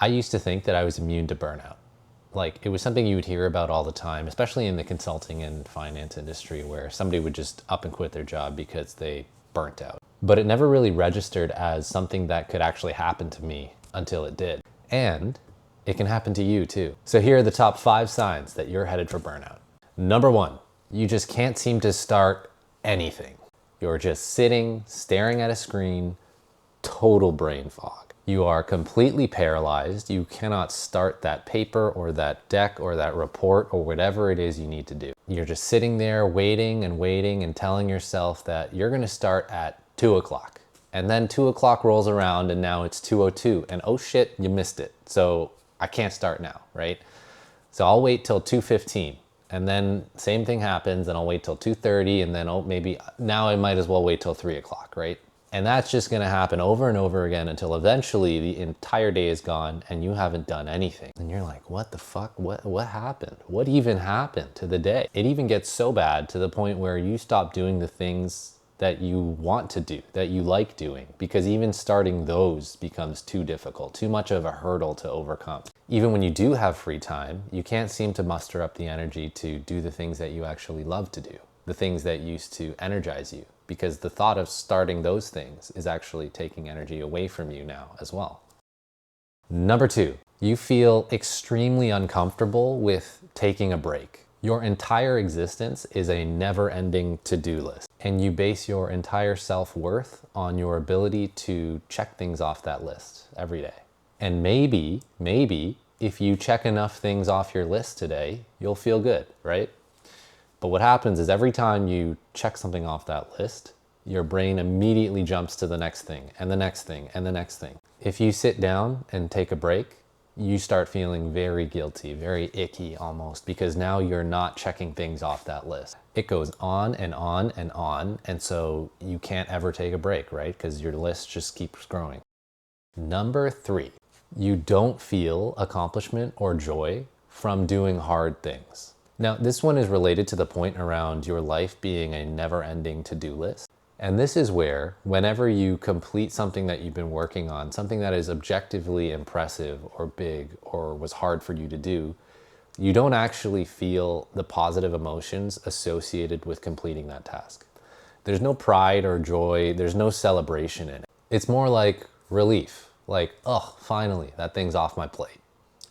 I used to think that I was immune to burnout. Like, it was something you would hear about all the time, especially in the consulting and finance industry, where somebody would just up and quit their job because they burnt out. But it never really registered as something that could actually happen to me until it did. And it can happen to you too. So here are the top 5 signs that you're headed for burnout. Number 1, you just can't seem to start anything. You're just sitting, staring at a screen, total brain fog. You are completely paralyzed. You cannot start that paper or that deck or that report or whatever it is you need to do. You're just sitting there waiting and telling yourself that you're gonna start at 2 o'clock. And then 2 o'clock rolls around and now it's 2:02 and oh shit, you missed it. So I can't start now, right? So I'll wait till 2:15 and then same thing happens and I'll wait till 2:30 and then, oh, maybe now I might as well wait till 3 o'clock, right? And that's just gonna happen over and over again until eventually the entire day is gone and you haven't done anything. And you're like, what the fuck? What happened? What even happened to the day? It even gets so bad to the point where you stop doing the things that you want to do, that you like doing, because even starting those becomes too difficult, too much of a hurdle to overcome. Even when you do have free time, you can't seem to muster up the energy to do the things that you actually love to do, the things that used to energize you, because the thought of starting those things is actually taking energy away from you now as well. Number 2, you feel extremely uncomfortable with taking a break. Your entire existence is a never-ending to-do list, and you base your entire self-worth on your ability to check things off that list every day. And maybe, if you check enough things off your list today, you'll feel good, right? But what happens is every time you check something off that list, your brain immediately jumps to the next thing, and the next thing, and the next thing. If you sit down and take a break, you start feeling very guilty, very icky almost, because now you're not checking things off that list. It goes on and on and on, and so you can't ever take a break, right? Because your list just keeps growing. Number 3, you don't feel accomplishment or joy from doing hard things. Now, this one is related to the point around your life being a never-ending to-do list. And this is where, whenever you complete something that you've been working on, something that is objectively impressive or big or was hard for you to do, you don't actually feel the positive emotions associated with completing that task. There's no pride or joy, there's no celebration in it. It's more like relief, like, oh, finally, that thing's off my plate.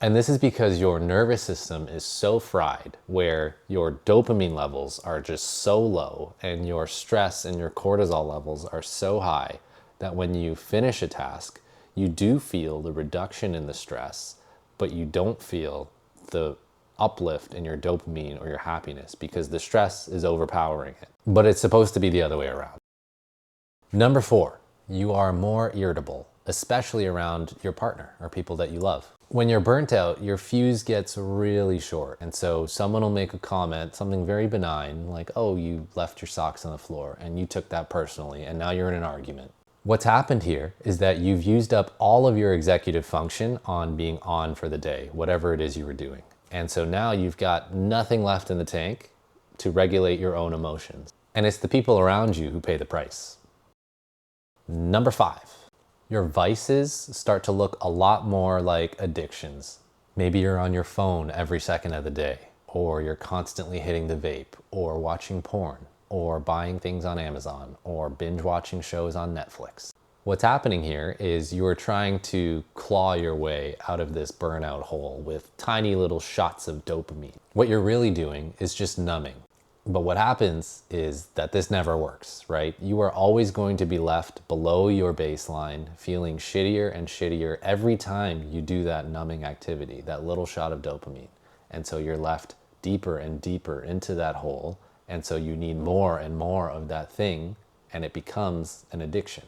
And this is because your nervous system is so fried, where your dopamine levels are just so low and your stress and your cortisol levels are so high that when you finish a task, you do feel the reduction in the stress, but you don't feel the uplift in your dopamine or your happiness because the stress is overpowering it. But it's supposed to be the other way around. Number 4, you are more irritable, especially around your partner or people that you love. When you're burnt out, your fuse gets really short. And so someone will make a comment, something very benign, like, oh, you left your socks on the floor and you took that personally and now you're in an argument. What's happened here is that you've used up all of your executive function on being on for the day, whatever it is you were doing. And so now you've got nothing left in the tank to regulate your own emotions. And it's the people around you who pay the price. Number 5. Your vices start to look a lot more like addictions. Maybe you're on your phone every second of the day, or you're constantly hitting the vape, or watching porn, or buying things on Amazon, or binge watching shows on Netflix. What's happening here is you're trying to claw your way out of this burnout hole with tiny little shots of dopamine. What you're really doing is just numbing. But what happens is that this never works, right? You are always going to be left below your baseline, feeling shittier and shittier every time you do that numbing activity, that little shot of dopamine. And so you're left deeper and deeper into that hole. And so you need more and more of that thing, and it becomes an addiction.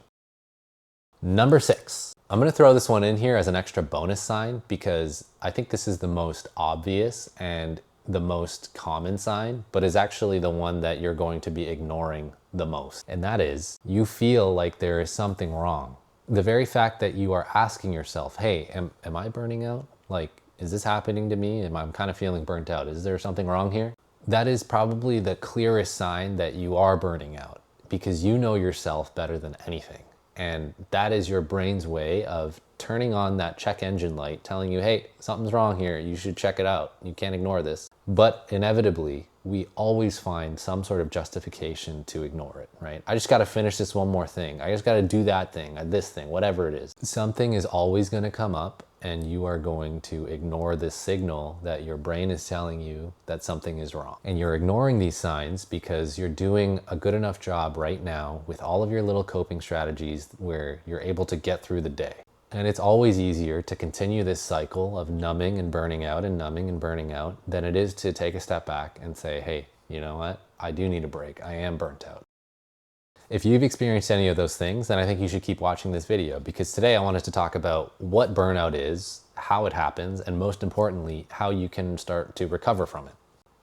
Number 6. I'm going to throw this one in here as an extra bonus sign because I think this is the most obvious and the most common sign, but is actually the one that you're going to be ignoring the most. And that is, you feel like there is something wrong. The very fact that you are asking yourself, hey, am I burning out? Like, is this happening to me? I'm kind of feeling burnt out. Is there something wrong here? That is probably the clearest sign that you are burning out, because you know yourself better than anything. And that is your brain's way of turning on that check engine light, telling you, hey, something's wrong here. You should check it out. You can't ignore this. But inevitably, we always find some sort of justification to ignore it, right? I just got to finish this one more thing. I just got to do that thing, this thing, whatever it is. Something is always going to come up, and you are going to ignore this signal that your brain is telling you that something is wrong. And you're ignoring these signs because you're doing a good enough job right now with all of your little coping strategies where you're able to get through the day. And it's always easier to continue this cycle of numbing and burning out and numbing and burning out than it is to take a step back and say, hey, you know what? I do need a break. I am burnt out. If you've experienced any of those things, then I think you should keep watching this video, because today I wanted to talk about what burnout is, how it happens, and most importantly, how you can start to recover from it.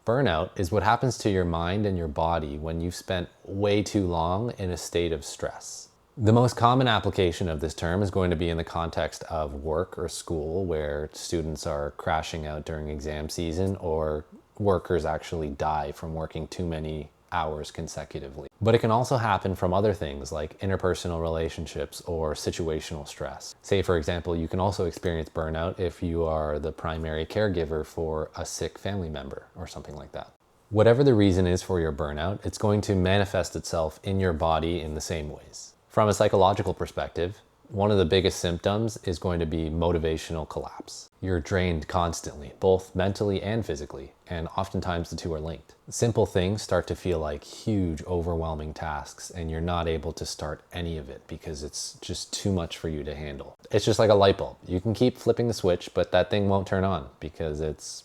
Burnout is what happens to your mind and your body when you've spent way too long in a state of stress. The most common application of this term is going to be in the context of work or school, where students are crashing out during exam season, or workers actually die from working too many hours consecutively. But it can also happen from other things like interpersonal relationships or situational stress. Say, for example, you can also experience burnout if you are the primary caregiver for a sick family member or something like that. Whatever the reason is for your burnout, it's going to manifest itself in your body in the same ways. From a psychological perspective, one of the biggest symptoms is going to be motivational collapse. You're drained constantly, both mentally and physically, and oftentimes the two are linked. Simple things start to feel like huge, overwhelming tasks, and you're not able to start any of it because it's just too much for you to handle. It's just like a light bulb. You can keep flipping the switch, but that thing won't turn on because it's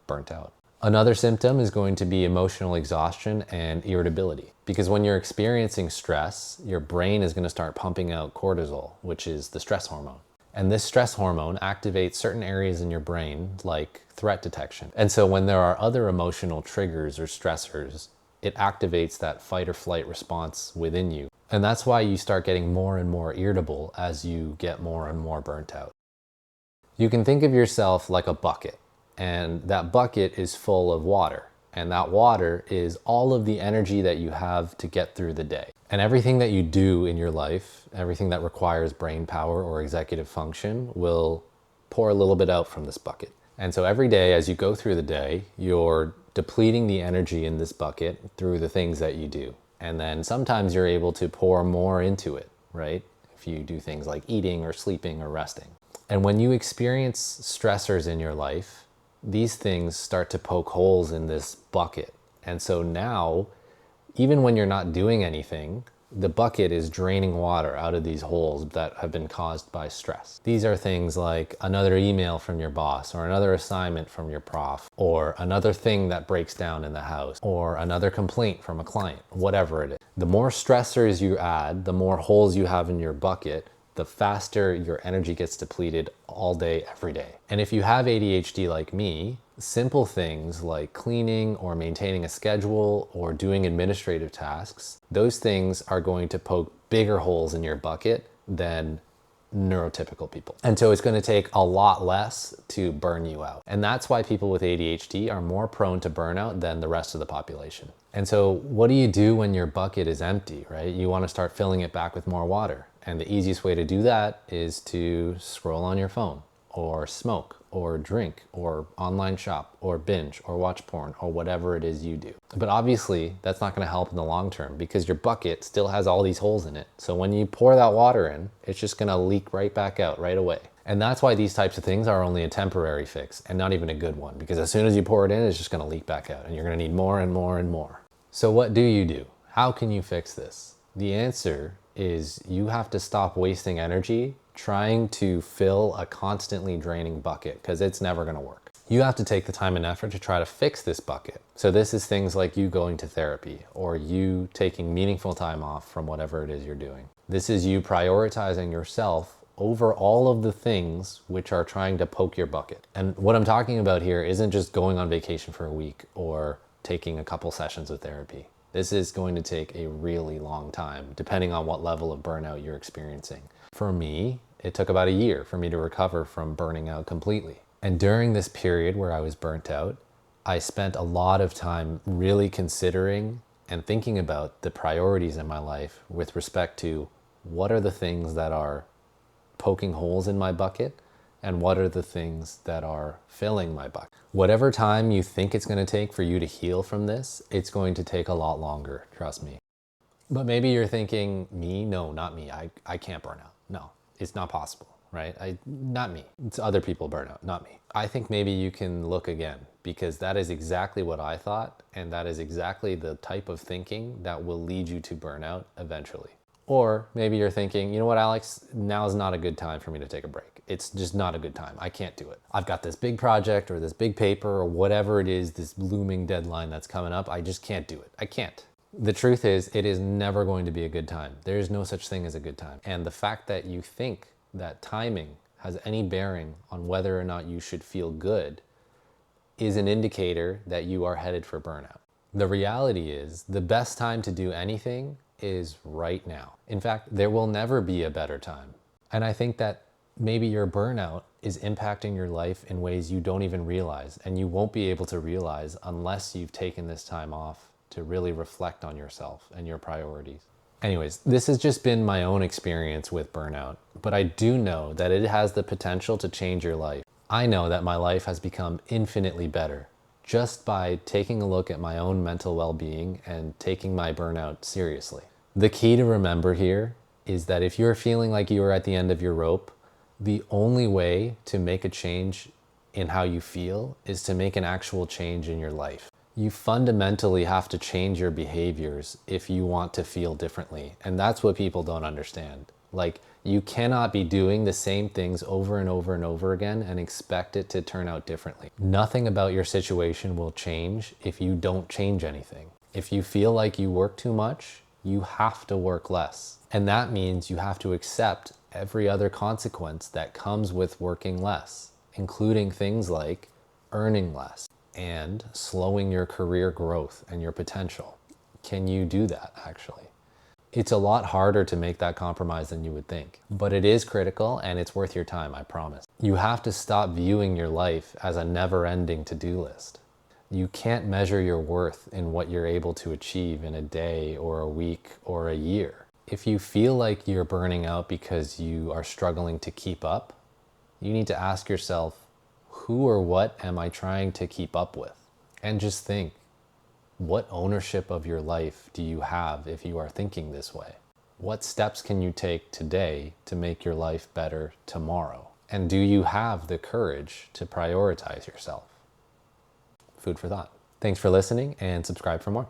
burnt out. Another symptom is going to be emotional exhaustion and irritability. Because when you're experiencing stress, your brain is going to start pumping out cortisol, which is the stress hormone. And this stress hormone activates certain areas in your brain, like threat detection. And so when there are other emotional triggers or stressors, it activates that fight or flight response within you. And that's why you start getting more and more irritable as you get more and more burnt out. You can think of yourself like a bucket. And that bucket is full of water. And that water is all of the energy that you have to get through the day. And everything that you do in your life, everything that requires brain power or executive function, will pour a little bit out from this bucket. And so every day as you go through the day, you're depleting the energy in this bucket through the things that you do. And then sometimes you're able to pour more into it, right? If you do things like eating or sleeping or resting. And when you experience stressors in your life, these things start to poke holes in this bucket. And so now, even when you're not doing anything, the bucket is draining water out of these holes that have been caused by stress. These are things like another email from your boss, or another assignment from your prof, or another thing that breaks down in the house, or another complaint from a client, whatever it is. The more stressors you add, the more holes you have in your bucket, the faster your energy gets depleted all day, every day. And if you have ADHD like me, simple things like cleaning or maintaining a schedule or doing administrative tasks, those things are going to poke bigger holes in your bucket than neurotypical people. And so it's going to take a lot less to burn you out. And that's why people with ADHD are more prone to burnout than the rest of the population. And so what do you do when your bucket is empty, right? You want to start filling it back with more water. And the easiest way to do that is to scroll on your phone, or smoke, or drink, or online shop, or binge, or watch porn, or whatever it is you do. But obviously, that's not going to help in the long term because your bucket still has all these holes in it. So when you pour that water in, it's just going to leak right back out right away. And that's why these types of things are only a temporary fix and not even a good one, because as soon as you pour it in, it's just going to leak back out and you're going to need more and more and more. So what do you do? How can you fix this? The answer is you have to stop wasting energy trying to fill a constantly draining bucket, because it's never going to work. You have to take the time and effort to try to fix this bucket. So this is things like you going to therapy, or you taking meaningful time off from whatever it is you're doing. This is you prioritizing yourself over all of the things which are trying to poke your bucket. And what I'm talking about here isn't just going on vacation for a week or taking a couple sessions of therapy. This is going to take a really long time, depending on what level of burnout you're experiencing. For me, it took about a year for me to recover from burning out completely. And during this period where I was burnt out, I spent a lot of time really considering and thinking about the priorities in my life with respect to what are the things that are poking holes in my bucket and what are the things that are filling my bucket. Whatever time you think it's going to take for you to heal from this, it's going to take a lot longer, trust me. But maybe you're thinking, me? No, not me. I can't burn out. No, it's not possible, right? Not me. It's other people burn out, not me. I think maybe you can look again, because that is exactly what I thought, and that is exactly the type of thinking that will lead you to burnout eventually. Or maybe you're thinking, you know what, Alex, now is not a good time for me to take a break. It's just not a good time. I can't do it. I've got this big project or this big paper or whatever it is, this looming deadline that's coming up. I just can't do it. I can't. The truth is, it is never going to be a good time. There is no such thing as a good time. And the fact that you think that timing has any bearing on whether or not you should feel good is an indicator that you are headed for burnout. The reality is, the best time to do anything is right now. In fact, there will never be a better time. And I think that maybe your burnout is impacting your life in ways you don't even realize, and you won't be able to realize unless you've taken this time off to really reflect on yourself and your priorities. Anyways, this has just been my own experience with burnout, but I do know that it has the potential to change your life. I know that my life has become infinitely better just by taking a look at my own mental well-being and taking my burnout seriously. The key to remember here is that if you're feeling like you are at the end of your rope, the only way to make a change in how you feel is to make an actual change in your life. You fundamentally have to change your behaviors if you want to feel differently. And that's what people don't understand. Like, you cannot be doing the same things over and over and over again and expect it to turn out differently. Nothing about your situation will change if you don't change anything. If you feel like you work too much, you have to work less. And that means you have to accept every other consequence that comes with working less, including things like earning less and slowing your career growth and your potential. Can you do that, actually? It's a lot harder to make that compromise than you would think, but it is critical and it's worth your time, I promise. You have to stop viewing your life as a never-ending to-do list. You can't measure your worth in what you're able to achieve in a day or a week or a year. If you feel like you're burning out because you are struggling to keep up, you need to ask yourself, who or what am I trying to keep up with? And just think, what ownership of your life do you have if you are thinking this way? What steps can you take today to make your life better tomorrow? And do you have the courage to prioritize yourself? Food for thought. Thanks for listening and subscribe for more.